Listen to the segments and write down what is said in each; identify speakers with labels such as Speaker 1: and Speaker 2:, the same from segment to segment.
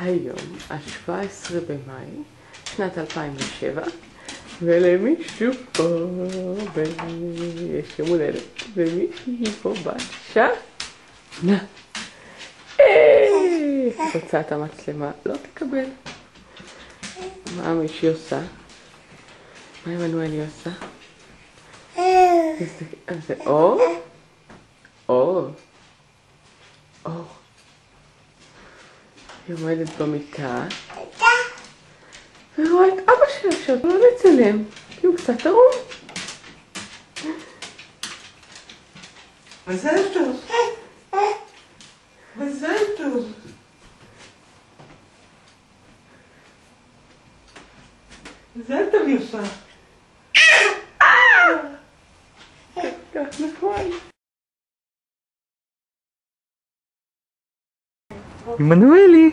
Speaker 1: היום, ה-17 במאי, שנת 2007, ולמישהו פה, יש יום הולדת, ומישהי פה בת שנה. הוצאת המצלמה לא תקבל. מה מישהי עושה? מה עמנואלי עושה? זה אור? אור. אור. היא עומדת במיטה ורואה את אבא שלה עכשיו, לא לצלם כי הוא קצת ערום.
Speaker 2: מזל טוב. מזל טוב. מזל טוב יפה.
Speaker 1: כך נכון.
Speaker 3: עמנואלי!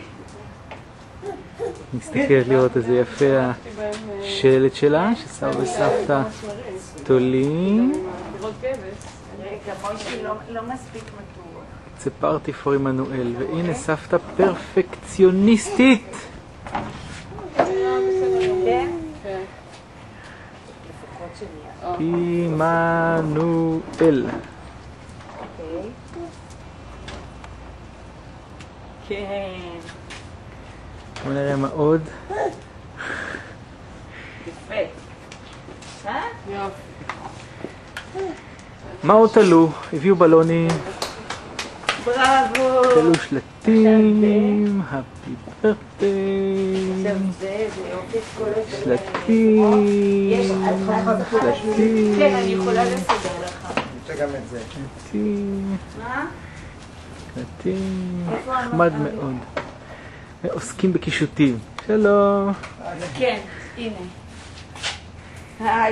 Speaker 3: נסתכלת לראות איזה יפה השלט שלה, שסבא וסבתא תולים. זה פארטי פור עמנואל, והנה סבתא פרפקציוניסטית! עמנואל.
Speaker 2: כן.
Speaker 3: בוא נראה מה עוד.
Speaker 2: יפה. יופי.
Speaker 3: מה עוד תלו? הביאו בלונים.
Speaker 2: בראבו.
Speaker 3: תלו שלטים. הפי ברטי. שלטים. שלטים.
Speaker 2: כן, אני יכולה לסדר לך.
Speaker 4: נמצא גם את זה.
Speaker 3: שלטים.
Speaker 2: מה?
Speaker 3: שלטים. נחמד מאוד. ועוסקים בקישוטים. שלום.
Speaker 2: כן, הנה.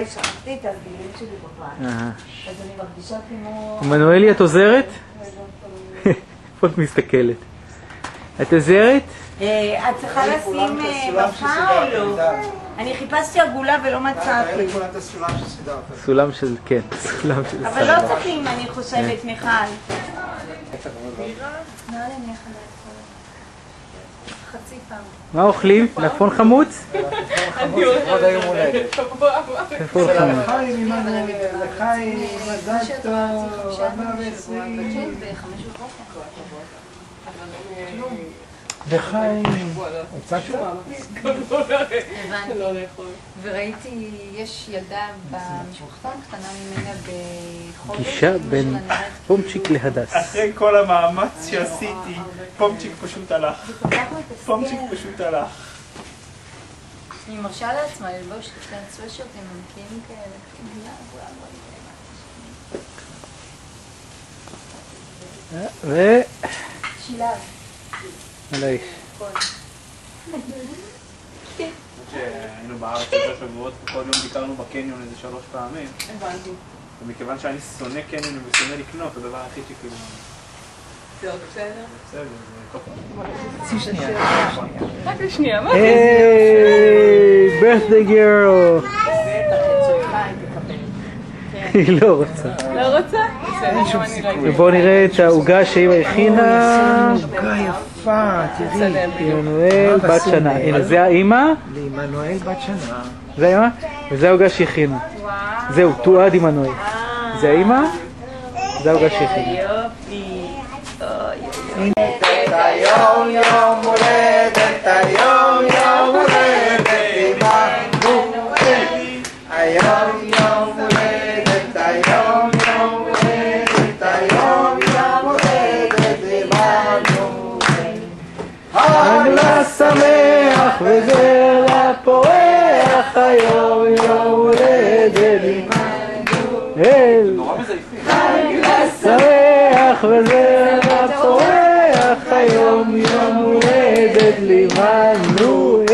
Speaker 2: שכחתי את הגילים שלי בבית. אז אני מרגישה כמו...
Speaker 3: עמנואלי, את עוזרת? איפה את מסתכלת? את עוזרת?
Speaker 2: את צריכה לשים בפה או לא? אני חיפשתי עגולה ולא מצאתי.
Speaker 4: אני כולה את הסולם שסידרת.
Speaker 3: סולם של, כן, סולם של
Speaker 2: אבל לא צריכים, אני חושבת, מיכל. חצי פעם.
Speaker 3: מה אוכלים? מלפפון חמוץ?
Speaker 4: עוד היום הולדת.
Speaker 3: מלפפון חמוץ.
Speaker 4: לחיים, לחיים, מזל טוב, 420. לחיים. הוצאת שלה?
Speaker 5: וראיתי, יש ילדה במשפחתון קטנה ממנה בחודש.
Speaker 3: גישה בין פומצ'יק להדס.
Speaker 6: אחרי כל המאמץ שעשיתי, פומצ'יק פשוט הלך. פומצ'יק פשוט הלך.
Speaker 5: היא מרשה לעצמה ללבוש את הסוושרטים ענקיים כאלה.
Speaker 3: ו...
Speaker 5: שילב.
Speaker 3: על האיש.
Speaker 6: כשהיינו בארץ יותר שבועות, כל יום ביקרנו בקניון איזה 3 פעמים.
Speaker 1: הבנתי.
Speaker 6: ומכיוון שאני שונא קניונים ושונא לקנות, הדבר הכי שכאילו...
Speaker 1: זה עוד בסדר?
Speaker 6: בסדר, זה טוב.
Speaker 4: חצי שנייה.
Speaker 1: רק לשנייה, מה זה?
Speaker 3: היי, birthday girl. היא לא רוצה.
Speaker 1: לא רוצה? בסדר, גם אני ראיתי.
Speaker 3: ובואו נראה את העוגה שאמא הכינה.
Speaker 4: עוגה יפה, תראי.
Speaker 3: עמנואל בת שנה. הנה, זה האמא.
Speaker 4: לעמנואל בת שנה.
Speaker 3: זה האמא. וזה העוגה שהכינה. זהו, תועד עמנואל. זה האמא. זה העוגה שהכינה.
Speaker 2: יופי.
Speaker 4: היום יום הולדת, היום יום הולדת, עמנואל. היום יום הולדת, היום יום הולדת, היום יום הולדת, עמנואל.
Speaker 3: חג שמח וזרע פורח, היום יום הולדת עמנואל. חג שמח וזרע פורח, היום יום הולדת לעמנואל.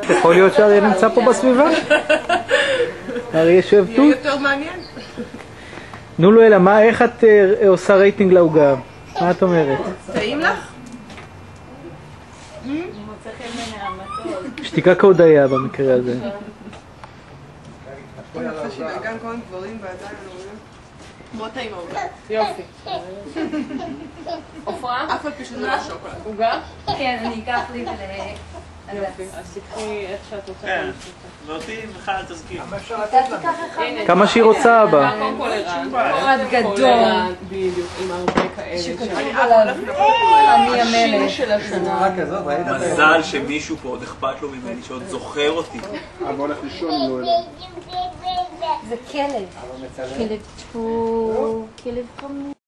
Speaker 3: יכול להיות שאריה נמצא פה בסביבה? אריה שואב תות?
Speaker 1: יהיה יותר מעניין.
Speaker 3: נו לו אלא, איך את עושה רייטינג לעוגה? מה את אומרת?
Speaker 1: טעים לך?
Speaker 2: מוצא חן בעיני המטול.
Speaker 3: שתיקה כהודיה במקרה הזה.
Speaker 7: גם כל גברים ועדיין אומרים.
Speaker 1: בוא טעים עוגה. יופי. עופרה?
Speaker 7: אף על פי שזה לא שוקולד.
Speaker 1: עוגה?
Speaker 5: כן, אני אקח לי
Speaker 1: יופי. אז תקחי איך שאת רוצה.
Speaker 6: כן, ואותי בכלל אל תזכיר.
Speaker 3: כמה שהיא רוצה, אבא.
Speaker 1: קודם כל ערן.
Speaker 5: פרד גדול.
Speaker 1: בדיוק, עם הרבה כאלה.
Speaker 5: שכתוב עליו אני המלך.
Speaker 1: של השנה.
Speaker 6: מזל שמישהו פה עוד אכפת לו ממני, שעוד זוכר אותי.
Speaker 7: אבא הולך לישון,
Speaker 5: זה כלב. כלב חמוד.